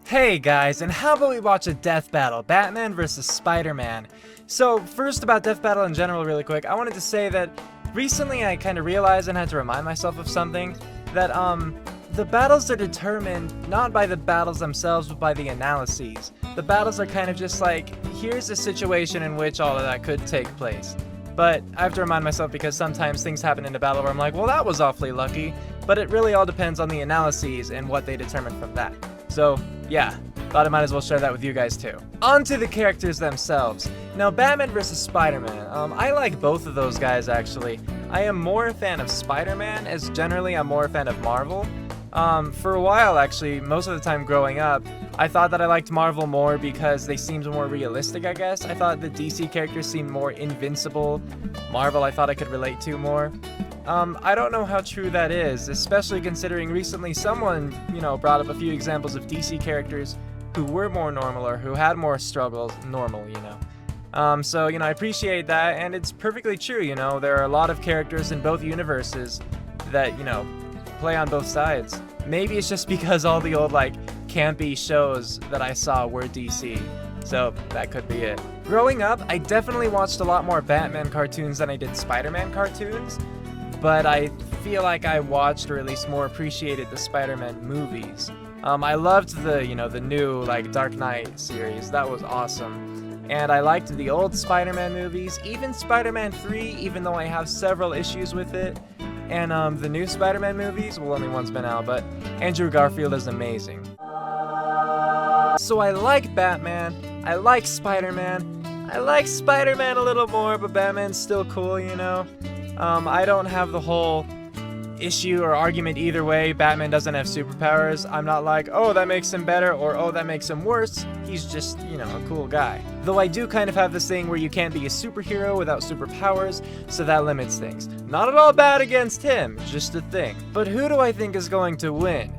Hey guys, and how about we watch a death battle, Batman versus Spider-Man. So first about death battle in general really quick, I wanted to say that recently I kind of realized and had to remind myself of something, that the battles are determined not by the battles themselves but by the analyses. The battles are kind of just like, here's a situation in which all of that could take place. But I have to remind myself because sometimes things happen in a battle where I'm like, well that was awfully lucky, but it really all depends on the analyses and what they determine from that. So, yeah, thought I might as well share that with you guys too. On to the characters themselves. Now, Batman vs. Spider-Man. I like both of those guys, actually. I am more a fan of Spider-Man, as generally I'm more a fan of Marvel. For a while, actually, most of the time growing up, I thought that I liked Marvel more because they seemed more realistic, I guess. I thought the DC characters seemed more invincible. Marvel, I thought I could relate to more. I don't know how true that is, especially considering recently someone, brought up a few examples of DC characters who were more normal or who had more struggles, So, I appreciate that, and it's perfectly true, there are a lot of characters in both universes that, play on both sides. Maybe it's just because all the old, campy shows that I saw were DC. So, that could be it. Growing up, I definitely watched a lot more Batman cartoons than I did Spider-Man cartoons. But I feel like I watched, or at least more appreciated, the Spider-Man movies. I loved the new, Dark Knight series. That was awesome. And I liked the old Spider-Man movies, even Spider-Man 3, even though I have several issues with it. And the new Spider-Man movies, well, only one's been out, but Andrew Garfield is amazing. So I like Batman, I like Spider-Man, I like Spider-Man a little more, but Batman's still cool, I don't have the whole issue or argument either way. Batman doesn't have superpowers. I'm not like, oh, that makes him better, or oh, that makes him worse. He's just, a cool guy. Though I do kind of have this thing where you can't be a superhero without superpowers, so that limits things. Not at all bad against him, just a thing. But who do I think is going to win?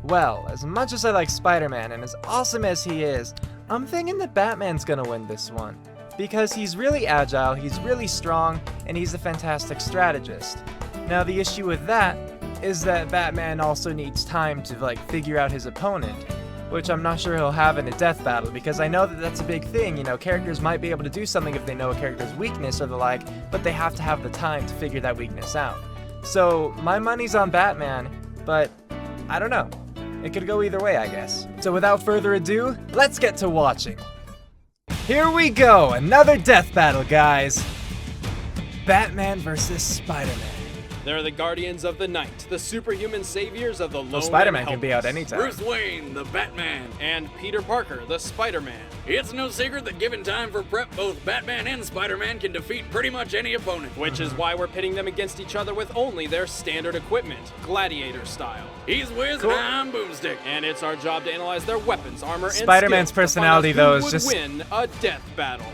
Well, as much as I like Spider-Man and as awesome as he is, I'm thinking that Batman's gonna win this one. Because he's really agile, he's really strong, and he's a fantastic strategist. Now the issue with that is that Batman also needs time to figure out his opponent, which I'm not sure he'll have in a death battle, because I know that that's a big thing, characters might be able to do something if they know a character's weakness or the like, but they have to have the time to figure that weakness out. So my money's on Batman, but I don't know. It could go either way, I guess. So without further ado, let's get to watching. Here we go, another death battle, guys. Batman versus Spider-Man. They're the guardians of the night, the superhuman saviors of the lone. Well, Spider-Man can be out anytime. Bruce Wayne, the Batman. And Peter Parker, the Spider-Man. It's no secret that given time for prep, both Batman and Spider-Man can defeat pretty much any opponent. Which is why we're pitting them against each other with only their standard equipment, gladiator style. He's Wiz Cool. and I'm Boomstick. And it's our job to analyze their weapons, armor, and Spider-Man's skills personality, to find out though, who is would just- win a death battle.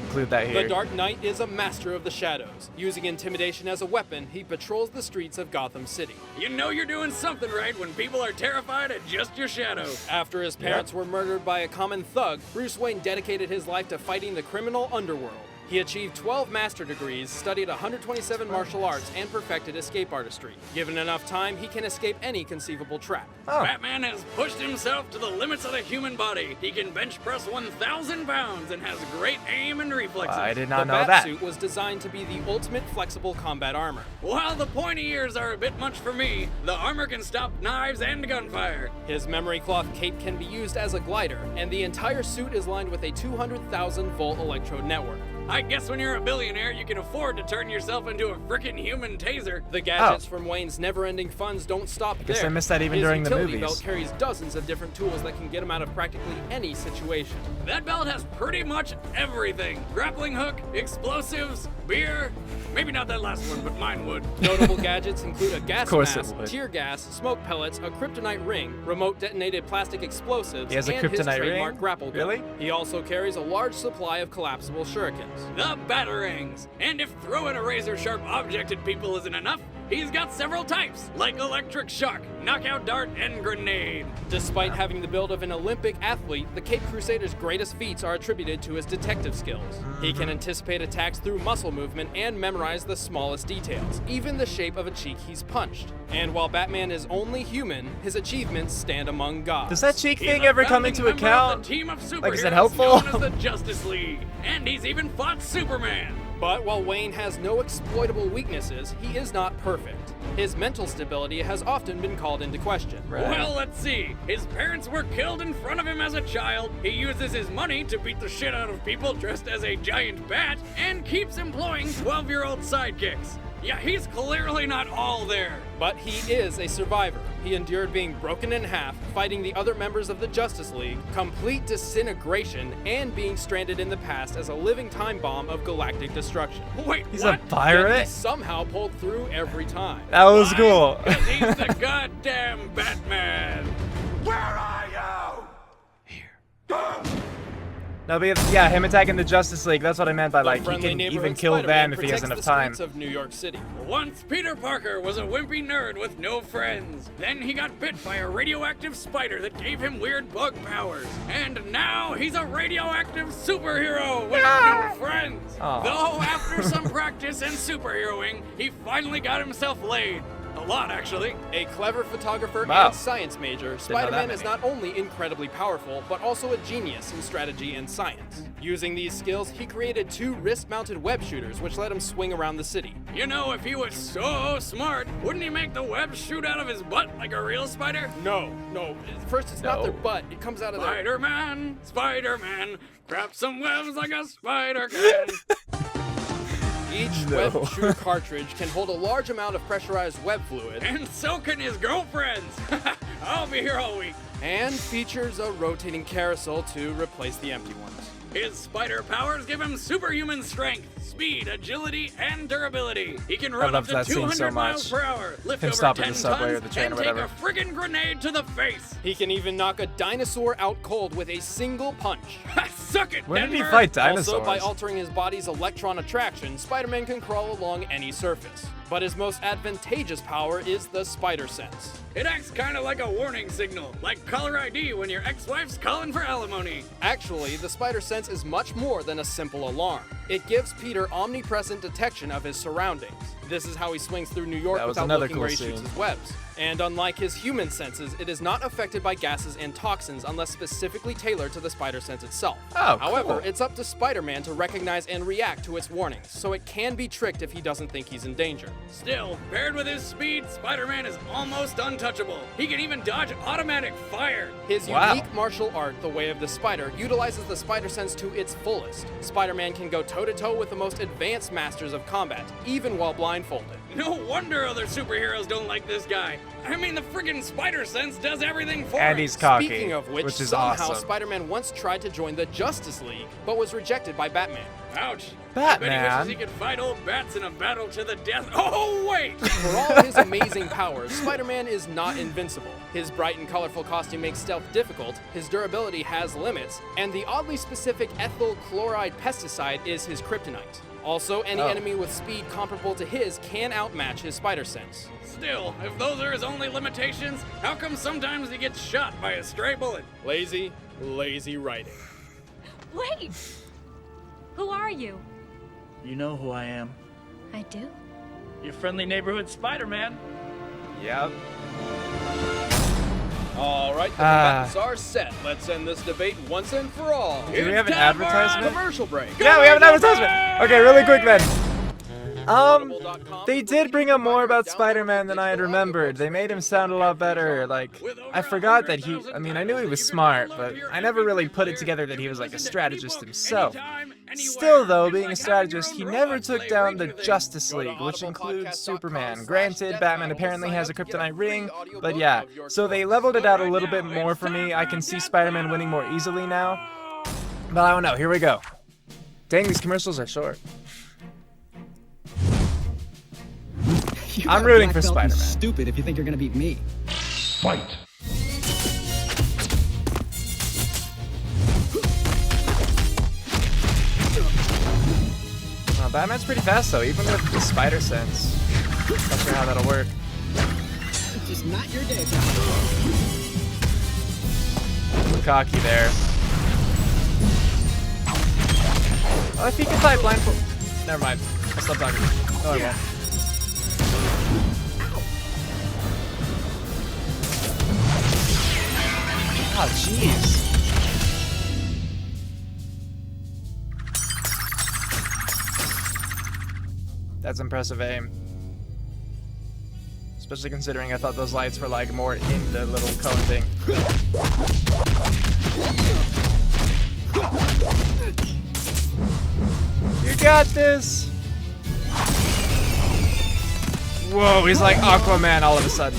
Include that here. The Dark Knight is a master of the shadows. Using intimidation as a weapon, he patrols the streets of Gotham City. You know you're doing something right when people are terrified at just your shadow. After his parents were murdered by a common thug, Bruce Wayne dedicated his life to fighting the criminal underworld. He achieved 12 master degrees, studied 127 martial arts, and perfected escape artistry. Given enough time, he can escape any conceivable trap. Oh. Batman has pushed himself to the limits of the human body. He can bench press 1,000 pounds and has great aim and reflexes. I did not The know that. Batsuit was designed to be the ultimate flexible combat armor. While the pointy ears are a bit much for me, the armor can stop knives and gunfire. His memory cloth cape can be used as a glider, and the entire suit is lined with a 200,000 volt electrode network. I guess when you're a billionaire, you can afford to turn yourself into a frickin' human taser. The gadgets from Wayne's never-ending funds don't stop there. Guess I missed that even His during the utility movies. belt carries dozens of different tools that can get him out of practically any situation. That belt has pretty much everything. Grappling hook, explosives, beer. Maybe not that last one, but mine would. Notable gadgets include a gas course it mask, would. tear gas, smoke pellets, a kryptonite ring, remote detonated plastic explosives, He has a and his kryptonite trademark ring? grapple gun. Really? He also carries a large supply of collapsible shurikens. The batarangs. And if throwing a razor-sharp object at people isn't enough, he's got several types, like electric shock, knockout dart, and grenade. Despite having the build of an Olympic athlete, the Cape Crusader's greatest feats are attributed to his detective skills. He can anticipate attacks through muscle movement and memorize the smallest details, even the shape of a cheek he's punched. And while Batman is only human, his achievements stand among gods. Does that cheek He's thing a ever come founding into member of account? the team of Like, is that superheroes helpful? known as the Justice League, and he's even fought Superman. But while Wayne has no exploitable weaknesses, he is not perfect. His mental stability has often been called into question. Right. Well, let's see. His parents were killed in front of him as a child. He uses his money to beat the shit out of people dressed as a giant bat and keeps employing 12-year-old sidekicks. Yeah, he's clearly not all there. But he is a survivor. He endured being broken in half, fighting the other members of the Justice League, complete disintegration, and being stranded in the past as a living time bomb of galactic destruction. Wait, He's what? a Yet pirate? he somehow pulled through every time. That was Why? cool. 'Cause he's the goddamn Batman. Where are you? No, but yeah, him attacking the Justice League. That's what I meant by, The like, he friendly can neighborhood even kill Spider-Man them if he has protects enough the time. streets of New York City. Once Peter Parker was a wimpy nerd with no friends. Then he got bit by a radioactive spider that gave him weird bug powers. And now he's a radioactive superhero with no friends. Aw. Though after some practice and superheroing, he finally got himself laid. A lot, actually. A clever photographer Wow. and science major, know that Spider-Man is many. not only incredibly powerful, but also a genius in strategy and science. Using these skills, he created 2 wrist-mounted web shooters, which let him swing around the city. You know, if he was so smart, wouldn't he make the web shoot out of his butt like a real spider? No. First, it's not No. their butt. It comes out of their... Spider-Man, grab some webs like a spider can. Each No. web shooter cartridge can hold a large amount of pressurized web fluid And so can his girlfriends. I'll be here all week. and features a rotating carousel to replace the empty ones. His spider powers give him superhuman strength, speed, agility, and durability. He can run up loved to that scene 200 so miles much. per hour, lift Him over stopping 10 the subway or tons, the train and or take whatever. a friggin' grenade to the face. He can even knock a dinosaur out cold with a single punch. Suck it, When did he Denver. fight dinosaurs? Also, by altering his body's electron attraction, Spider-Man can crawl along any surface. But his most advantageous power is the spider sense. It acts kind of like a warning signal, like caller ID when your ex-wife's calling for alimony. Actually, the spider sense is much more than a simple alarm. It gives Peter omnipresent detection of his surroundings. This is how he swings through New York That was without another looking cool where he shoots scene. his webs. And unlike his human senses, it is not affected by gases and toxins unless specifically tailored to the spider sense itself. Oh, However, cool. it's up to Spider-Man to recognize and react to its warnings, so it can be tricked if he doesn't think he's in danger. Still, paired with his speed, Spider-Man is almost untouchable. He can even dodge automatic fire. His Wow. unique martial art, the Way of the Spider, utilizes the spider sense to its fullest. Spider-Man can go toe-to-toe with the most advanced masters of combat, even while blindfolded. No wonder other superheroes don't like this guy. I mean, the friggin' spider sense does everything for And him. he's cocky, Speaking of which is somehow awesome. Spider-Man once tried to join the Justice League, but was rejected by Batman. Ouch. Batman? I bet he wishes he could fight old bats in a battle to the death. Oh, wait! For all his amazing powers, Spider-Man is not invincible. His bright and colorful costume makes stealth difficult, his durability has limits, and the oddly specific ethyl chloride pesticide is his kryptonite. Also, any Oh. enemy with speed comparable to his can outmatch his spider sense. Still, if those are his only limitations, how come sometimes he gets shot by a stray bullet? Lazy writing. Wait! Who are you? You know who I am. I do. Your friendly neighborhood Spider-Man. Yep. All right, the Ah. bets are set. Let's end this debate once and for all. Do we have an It's time for advertisement? Commercial break. Yeah, we have an advertisement. Okay, really quick then. Audible.com They did bring up more about Spider-Man than I had remembered. They made him sound a lot better. Like, I forgot that I knew he was smart, but I never really put it together that he was like a strategist himself. Still though, being a strategist, he never took down the Justice League, which includes Superman. Granted, Batman apparently has a kryptonite ring, but yeah. So they leveled it out a little bit more for me. I can see Spider-Man winning more easily now. But I don't know, here we go. Dang, these commercials are short. You I'm got a rooting black for belt and Spider-Man. Stupid if you think you're gonna beat me. Fight. Batman's pretty fast though, even with the spider sense. Not sure how that'll work. It's just not your day, pal. Cocky there. Oh, if he can fight blindfold. Never mind. I'll stop talking. No, I won't. Oh, jeez. That's impressive aim. Especially considering I thought those lights were like more in the little cone thing. You got this! Whoa, he's like Aquaman all of a sudden.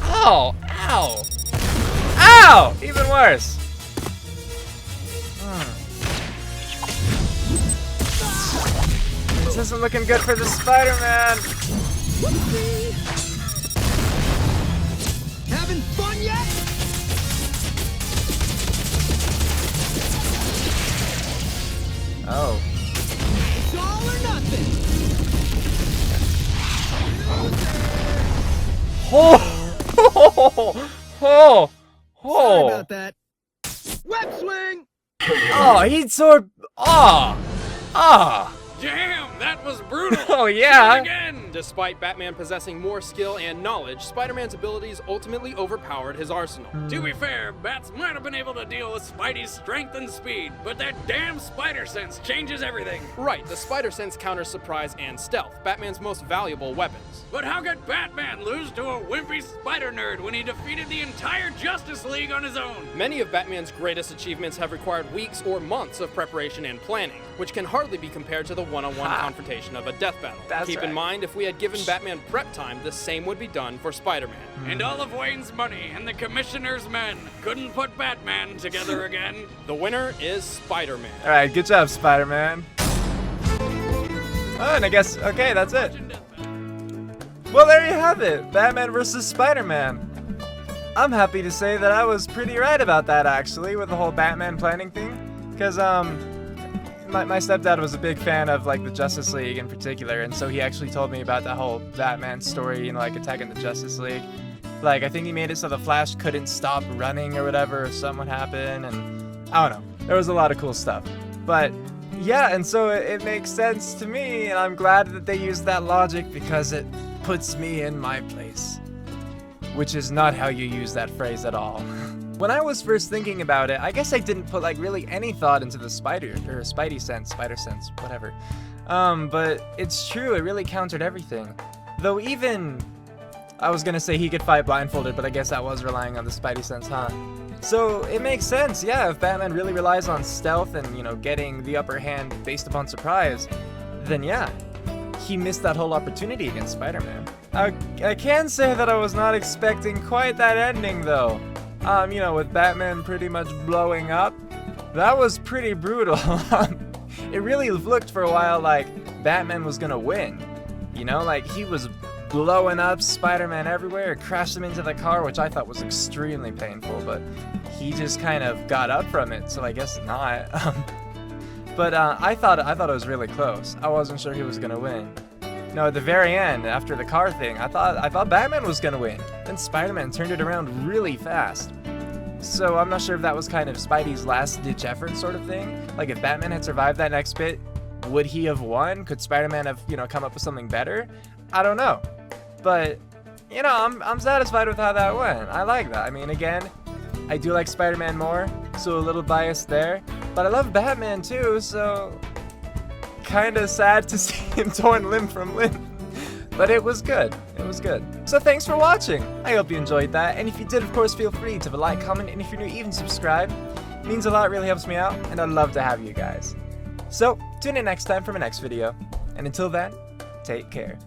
Oh, ow! Ow! Even worse. This isn't looking good for the Spider-Man. Having fun yet? Oh. It's all or nothing. Oh! Oh! Sorry Oh! about that. Web swing. Oh, he sort. Oh! Ah! Damn, that was brutal. Oh, yeah. Do it again. Despite Batman possessing more skill and knowledge, Spider-Man's abilities ultimately overpowered his arsenal. To be fair, Bats might have been able to deal with Spidey's strength and speed, but that damn spider sense changes everything. Right, the spider sense counters surprise and stealth, Batman's most valuable weapons. But how could Batman lose to a wimpy spider nerd when he defeated the entire Justice League on his own? Many of Batman's greatest achievements have required weeks or months of preparation and planning, which can hardly be compared to the one-on-one confrontation of a death battle. That's Keep right. in mind, if we had given Batman prep time, the same would be done for Spider-Man. And all of Wayne's money and the Commissioner's men couldn't put Batman together again. The winner is Spider-Man. Alright, good job, Spider-Man. Oh, and I guess, okay, that's it. Well, there you have it. Batman versus Spider-Man. I'm happy to say that I was pretty right about that, actually, with the whole Batman planning thing. Because, my stepdad was a big fan of, like, the Justice League in particular, and so he actually told me about that whole Batman story, you know, like, attacking the Justice League. Like, I think he made it so the Flash couldn't stop running or whatever if something would happen, and I don't know. There was a lot of cool stuff. But, yeah, and so it makes sense to me, and I'm glad that they used that logic because it puts me in my place. Which is not how you use that phrase at all. When I was first thinking about it, I guess I didn't put like really any thought into the spider sense, whatever. But it's true, it really countered everything. Though even, I was gonna say he could fight blindfolded, but I guess that was relying on the Spidey sense, huh? So it makes sense, yeah, if Batman really relies on stealth and, you know, getting the upper hand based upon surprise, then yeah, he missed that whole opportunity against Spider-Man. I can say that I was not expecting quite that ending though. You know, with Batman pretty much blowing up, that was pretty brutal. It really looked for a while like Batman was gonna win. You know, like he was blowing up Spider-Man everywhere, crashed him into the car, which I thought was extremely painful, but he just kind of got up from it, so I guess not. But I thought it was really close. I wasn't sure he was gonna win. No, at the very end, after the car thing, I thought Batman was gonna win. Then Spider-Man turned it around really fast. So I'm not sure if that was kind of Spidey's last-ditch effort sort of thing. Like if Batman had survived that next bit, would he have won? Could Spider-Man have, you know, come up with something better? I don't know. But, you know, I'm satisfied with how that went. I like that. I mean, again, I do like Spider-Man more, so a little biased there. But I love Batman too, so kinda sad to see him torn limb from limb. But it was good. It was good. So thanks for watching. I hope you enjoyed that. And if you did, of course, feel free to like, comment, and if you're new, even subscribe. It means a lot, really helps me out, and I'd love to have you guys. So tune in next time for my next video. And until then, take care.